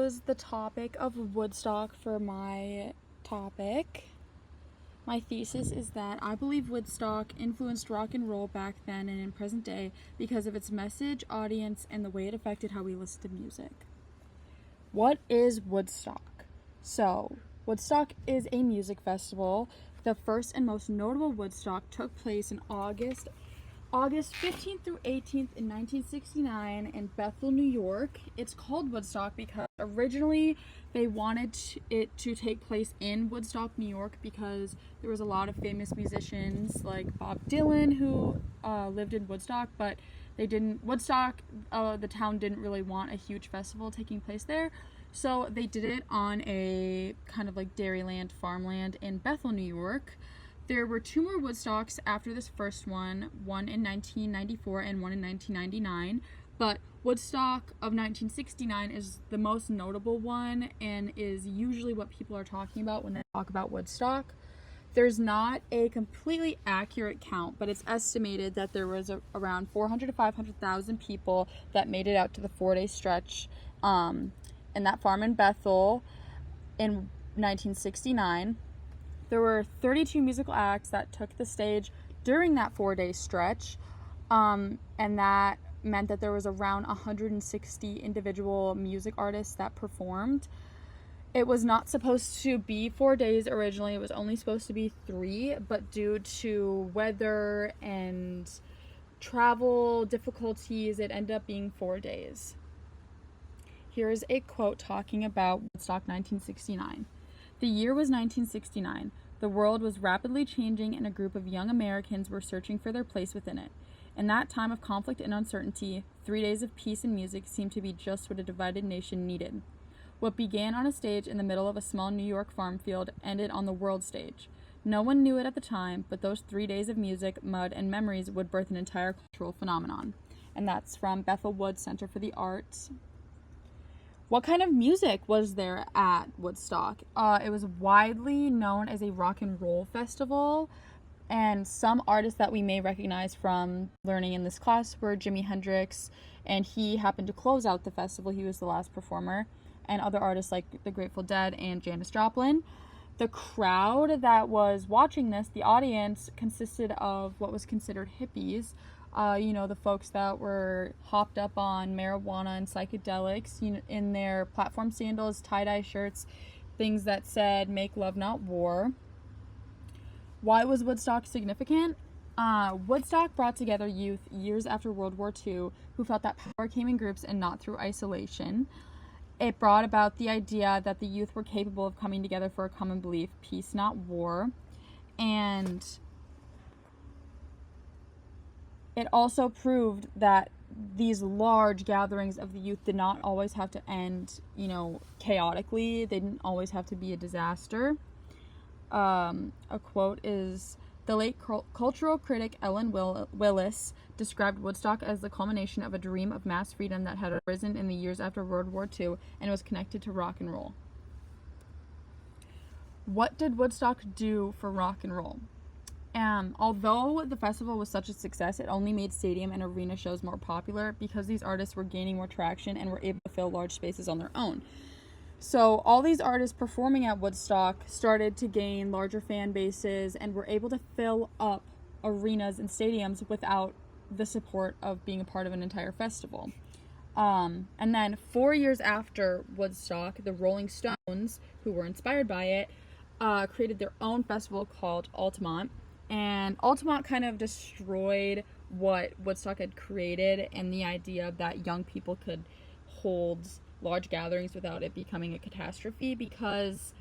chose the topic of Woodstock for my topic. My thesis is that I believe Woodstock influenced rock and roll back then and in present day because of its message, audience, and the way it affected how we listen to music. What is Woodstock? So, Woodstock is a music festival. The first and most notable Woodstock took place in August 15th through 18th in 1969 in Bethel, New York. It's called Woodstock because originally they wanted it to take place in Woodstock, New York, because there was a lot of famous musicians like Bob Dylan who lived in Woodstock, but they didn't. Woodstock, the town didn't really want a huge festival taking place there, so they did it on a kind of like dairyland, farmland in Bethel, New York. There were two more Woodstocks after this first one in 1994 and one in 1999, but Woodstock of 1969 is the most notable one and is usually what people are talking about when they talk about Woodstock. There's not a completely accurate count, but it's estimated that there was around 400 to 500,000 people that made it out to the 4-day stretch in that farm in Bethel in 1969. There were 32 musical acts that took the stage during that 4-day stretch, and that meant that there was around 160 individual music artists that performed. It was not supposed to be 4 days originally. It was only supposed to be 3, but due to weather and travel difficulties, it ended up being 4 days. Here's a quote talking about Woodstock 1969. The year was 1969. The world was rapidly changing and a group of young Americans were searching for their place within it. In that time of conflict and uncertainty, 3 days of peace and music seemed to be just what a divided nation needed. What began on a stage in the middle of a small New York farm field ended on the world stage. No one knew it at the time, but those 3 days of music, mud, and memories would birth an entire cultural phenomenon. And that's from Bethel Woods Center for the Arts. What kind of music was there at Woodstock? It was widely known as a rock and roll festival, and some artists that we may recognize from learning in this class were Jimi Hendrix, and he happened to close out the festival. He was the last performer, and other artists like the Grateful Dead and Janis Joplin. The crowd that was watching this, the audience, consisted of what was considered hippies. The folks that were hopped up on marijuana and psychedelics, in their platform sandals, tie-dye shirts, things that said, "Make love, not war." Why was Woodstock significant? Woodstock brought together youth years after World War II who felt that power came in groups and not through isolation. It brought about the idea that the youth were capable of coming together for a common belief, peace, not war. And it also proved that these large gatherings of the youth did not always have to end, chaotically. They didn't always have to be a disaster. A quote is, the late cultural critic Ellen Willis described Woodstock as the culmination of a dream of mass freedom that had arisen in the years after World War II and was connected to rock and roll. What did Woodstock do for rock and roll? Although the festival was such a success, it only made stadium and arena shows more popular because these artists were gaining more traction and were able to fill large spaces on their own. So all these artists performing at Woodstock started to gain larger fan bases and were able to fill up arenas and stadiums without the support of being a part of an entire festival. And then 4 years after Woodstock, the Rolling Stones, who were inspired by it, created their own festival called Altamont. And Altamont kind of destroyed what Woodstock had created and the idea that young people could hold large gatherings without it becoming a catastrophe, because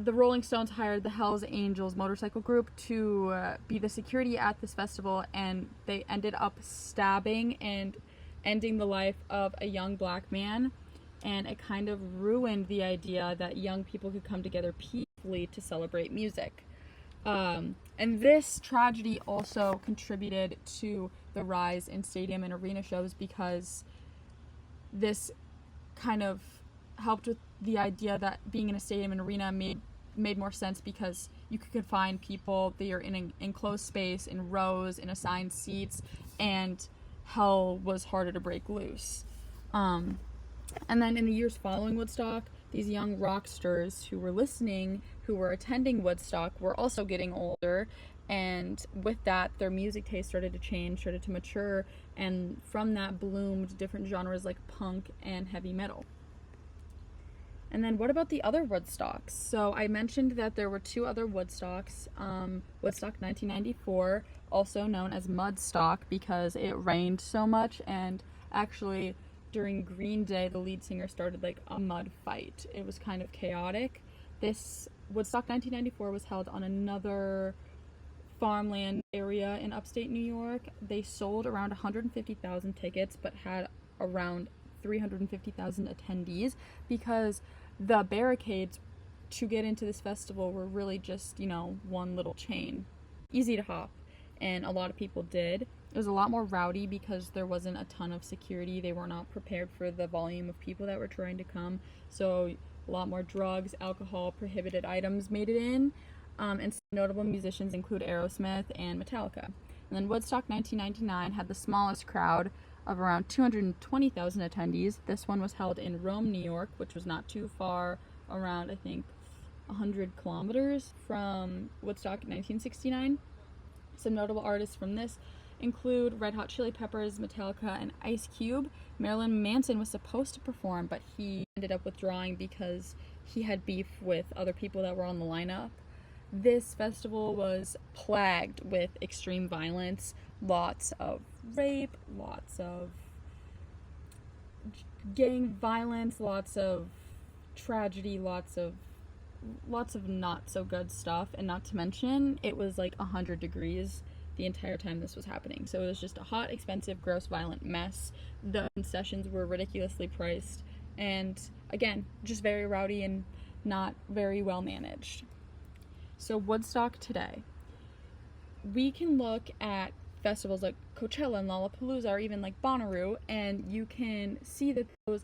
the Rolling Stones hired the Hells Angels motorcycle group to be the security at this festival, and they ended up stabbing and ending the life of a young black man, and it kind of ruined the idea that young people could come together peacefully to celebrate music. And this tragedy also contributed to the rise in stadium and arena shows, because this kind of helped with the idea that being in a stadium and arena made more sense, because you could confine people. They are in an enclosed space, in rows, in assigned seats, and hell was harder to break loose. And then in the years following Woodstock, these young rock stars who were listening, who were attending Woodstock, were also getting older. And with that, their music taste started to change, started to mature. And from that bloomed different genres like punk and heavy metal. And then what about the other Woodstocks? So I mentioned that there were two other Woodstocks. Woodstock 1994, also known as Mudstock because it rained so much, and actually during Green Day, the lead singer started like a mud fight. It was kind of chaotic. This Woodstock 1994 was held on another farmland area in upstate New York. They sold around 150,000 tickets, but had around 350,000 attendees because the barricades to get into this festival were really just, one little chain. Easy to hop, and a lot of people did. It was a lot more rowdy because there wasn't a ton of security. They were not prepared for the volume of people that were trying to come. So a lot more drugs, alcohol, prohibited items made it in. And some notable musicians include Aerosmith and Metallica. And then Woodstock 1999 had the smallest crowd of around 220,000 attendees. This one was held in Rome, New York, which was not too far, around, I think, 100 kilometers from Woodstock 1969. Some notable artists from this include Red Hot Chili Peppers, Metallica, and Ice Cube. Marilyn Manson was supposed to perform, but he ended up withdrawing because he had beef with other people that were on the lineup. This festival was plagued with extreme violence, lots of rape, lots of gang violence, lots of tragedy, lots of not so good stuff, and not to mention it was like 100 degrees the entire time this was happening. So it was just a hot, expensive, gross, violent mess. The concessions were ridiculously priced, and again, just very rowdy and not very well managed. So Woodstock today. We can look at festivals like Coachella and Lollapalooza, or even like Bonnaroo, and you can see that those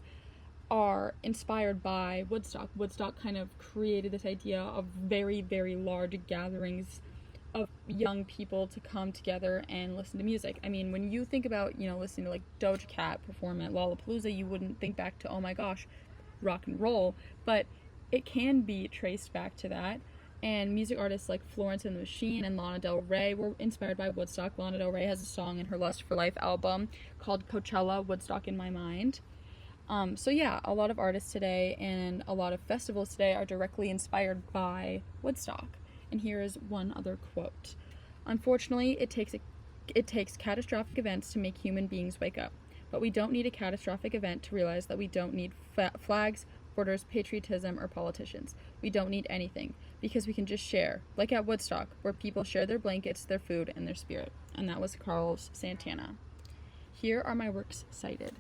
are inspired by Woodstock. Woodstock kind of created this idea of very, very large gatherings of young people to come together and listen to music. I mean, when you think about, listening to like Doja Cat perform at Lollapalooza, you wouldn't think back to, oh my gosh, rock and roll, but it can be traced back to that. And music artists like Florence and the Machine and Lana Del Rey were inspired by Woodstock. Lana Del Rey has a song in her Lust for Life album called Coachella, Woodstock in My Mind. So yeah, a lot of artists today and a lot of festivals today are directly inspired by Woodstock. And here is one other quote. Unfortunately, it takes catastrophic events to make human beings wake up. But we don't need a catastrophic event to realize that we don't need flags, borders, patriotism, or politicians. We don't need anything, because we can just share, like at Woodstock, where people share their blankets, their food, and their spirit. And that was Carlos Santana. Here are my works cited.